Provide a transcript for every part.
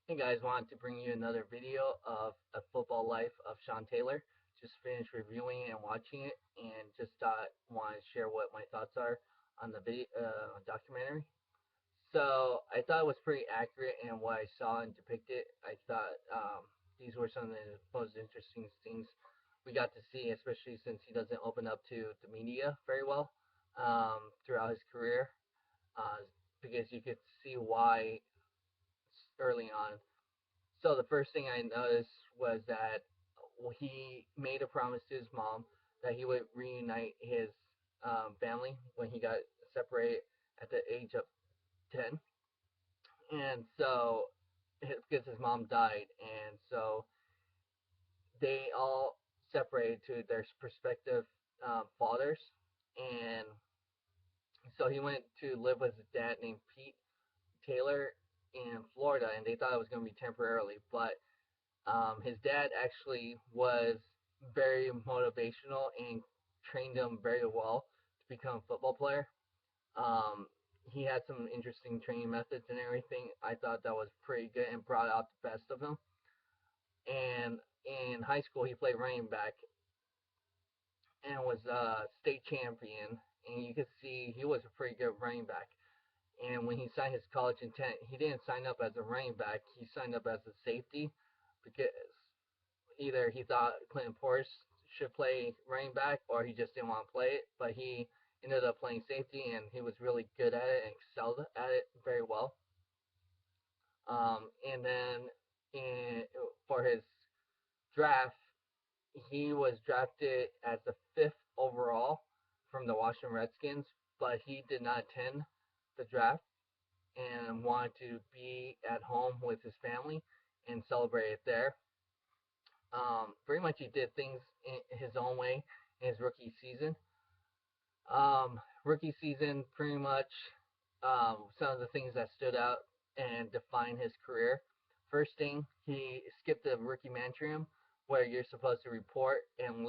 Hey guys, wanted to bring you another video of A Football Life of Sean Taylor. Just finished reviewing it and watching it, and just wanted to share what my thoughts are on the video documentary. So I thought it was pretty accurate in what I saw and depicted. I thought these were some of the most interesting things we got to see, especially since he doesn't open up to the media very well throughout his career, uh, because you could see why early on. So the first thing I noticed was that he made a promise to his mom that he would reunite his family when he got separated at the age of 10. And so, because his mom died, and so they all separated to their prospective fathers. And so he went to live with his dad named Pete Taylor in Florida, and they thought it was going to be temporarily, but his dad actually was very motivational and trained him very well to become a football player. Um, he had some interesting training methods and everything. I thought that was pretty good and brought out the best of him. And in high school, he played running back and was a state champion. And you could see he was a pretty good running back. And when he signed his college intent, he didn't sign up as a running back. He signed up as a safety because either he thought Clinton Portis should play running back or he just didn't want to play it. But he ended up playing safety and he was really good at it and excelled at it very well. And then for his draft, he was drafted as the fifth overall from the Washington Redskins, but he did not attend the draft and wanted to be at home with his family and celebrate it there. Pretty much he did things in his own way in his rookie season. Rookie season, pretty much some of the things that stood out and defined his career. First thing, he skipped the rookie mantrium, where you're supposed to report and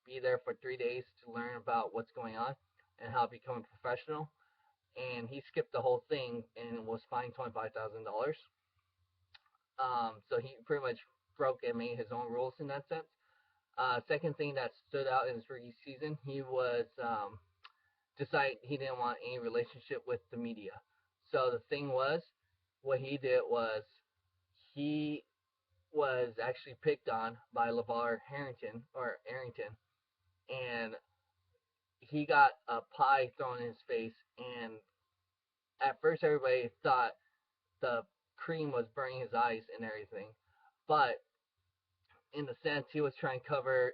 be there for 3 days to learn about what's going on and how to become a professional. And he skipped the whole thing and was fined $25,000. So he pretty much broke and made his own rules in that sense. Second thing that stood out in his rookie season, he was decided he didn't want any relationship with the media. So the thing was, what he did was he was actually picked on by LeVar Arrington, and he got a pie thrown in his face. And at first, everybody thought the cream was burning his eyes and everything, but in the sense he was trying to cover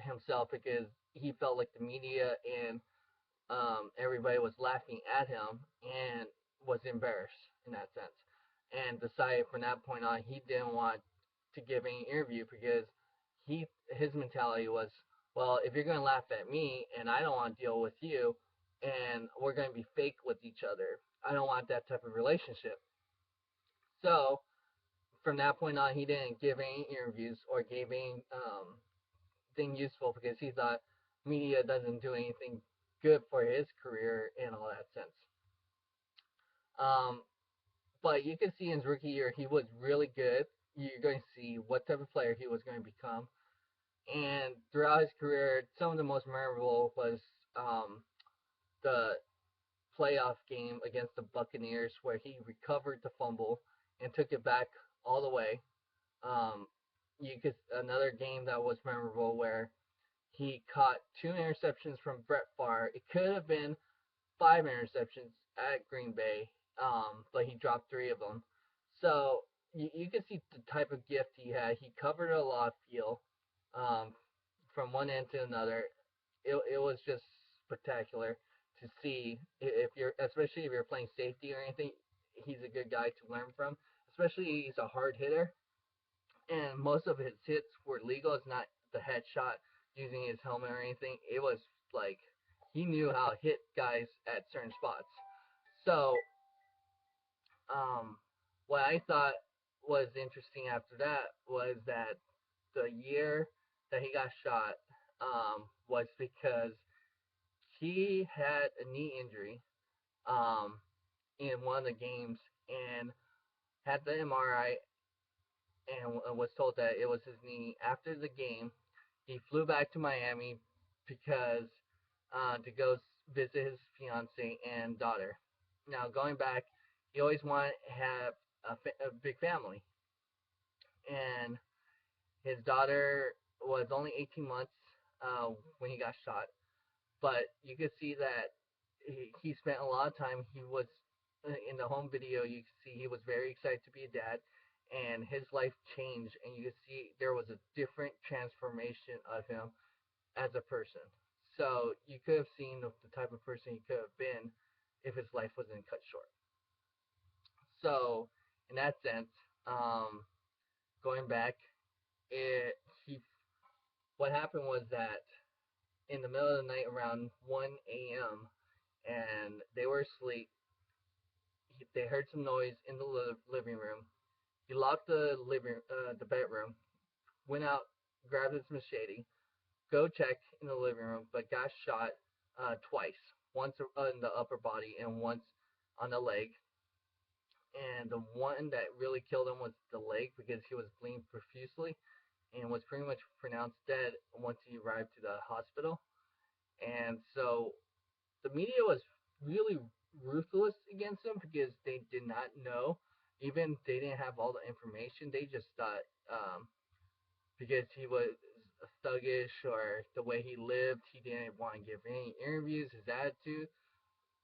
himself because he felt like the media and everybody was laughing at him and was embarrassed in that sense, and decided from that point on he didn't want to give any interview because his mentality was, well, if you're going to laugh at me and I don't want to deal with you and we're going to be fake with each other, I don't want that type of relationship. So from that point on, he didn't give any interviews or gave any thing useful because he thought media doesn't do anything good for his career in all that sense. Um, but you can see in his rookie year, he was really good. You're going to see what type of player he was going to become. And throughout his career, some of the most memorable was the playoff game against the Buccaneers where he recovered the fumble and took it back all the way. Um, another game that was memorable where he caught 2 interceptions from Brett Favre. It could have been 5 interceptions at Green Bay, but he dropped 3 of them. So you can see the type of gift he had. He covered a lot of field um, from one end to another. It was just spectacular to see. If you're, especially if you're playing safety or anything, he's a good guy to learn from. Especially he's a hard hitter, and most of his hits were legal. It's not the headshot using his helmet or anything. It was like he knew how to hit guys at certain spots. So, what I thought was interesting after that was that the year that he got shot was because he had a knee injury um, in one of the games, and had the MRI, and was told that it was his knee. After the game, he flew back to Miami because to go visit his fiance and daughter. Now going back, he always wanted to have a big family, and his daughter was only 18 months when he got shot. But you could see that he spent a lot of time. He was in the home video. You could see he was very excited to be a dad, and his life changed. And you could see there was a different transformation of him as a person. So you could have seen the type of person he could have been if his life wasn't cut short. So in that sense, um, going back, it he what happened was that in the middle of the night around 1 a.m. and they were asleep. They heard some noise in the living room. He locked the bedroom, went out, grabbed his machete, go check in the living room, but got shot twice. Once in the upper body and once on the leg. And the one that really killed him was the leg because he was bleeding profusely and was pretty much pronounced dead once he arrived to the hospital. And so the media was really ruthless against him because they did not know, even they didn't have all the information. They just thought because he was thuggish or the way he lived, he didn't want to give any interviews. His attitude,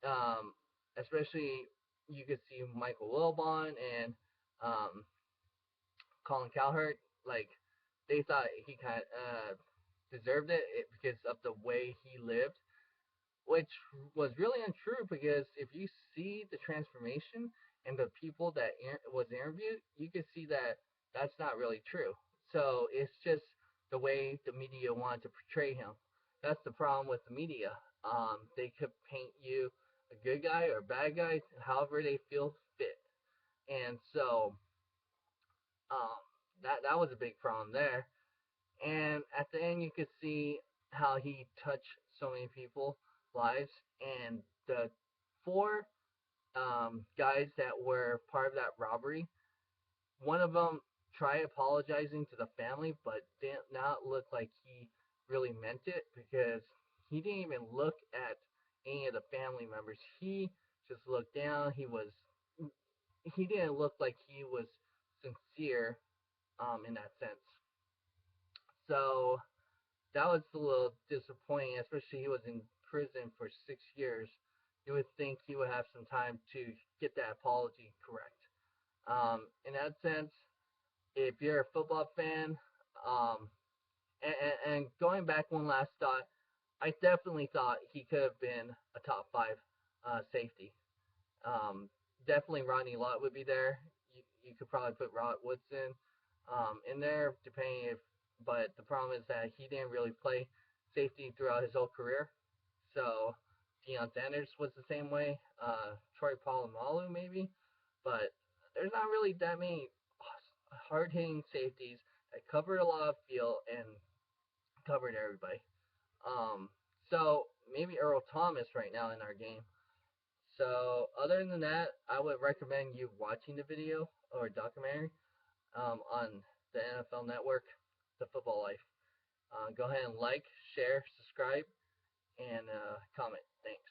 um, especially you could see Michael Wilbon and um, Colin Cowherd, like they thought he kind of deserved it because of the way he lived, which was really untrue because if you see the transformation and the people that was interviewed, you can see that that's not really true. So it's just the way the media wanted to portray him. That's the problem with the media. They could paint you a good guy or a bad guy, however they feel fit. And so um, that was a big problem there. And at the end, you could see how he touched so many people's lives. And the four guys that were part of that robbery, one of them tried apologizing to the family, but did not look like he really meant it because he didn't even look at any of the family members. He just looked down. He didn't look like he was sincere in that sense. So that was a little disappointing, especially he was in prison for 6 years. You would think he would have some time to get that apology correct. In that sense, if you're a football fan, um, and going back one last thought, I definitely thought he could have been a top five safety. Um, Definitely Rodney Lott would be there. You could probably put Rod Woodson in there, depending if. But the problem is that he didn't really play safety throughout his whole career. So Deion Sanders was the same way. Troy Polamalu maybe, but there's not really that many hard hitting safeties that covered a lot of field and covered everybody. Um, so maybe Earl Thomas right now in our game. So other than that, I would recommend you watching the video or documentary on the NFL Network, The Football Life. Go ahead and like, share, subscribe, and comment. Thanks.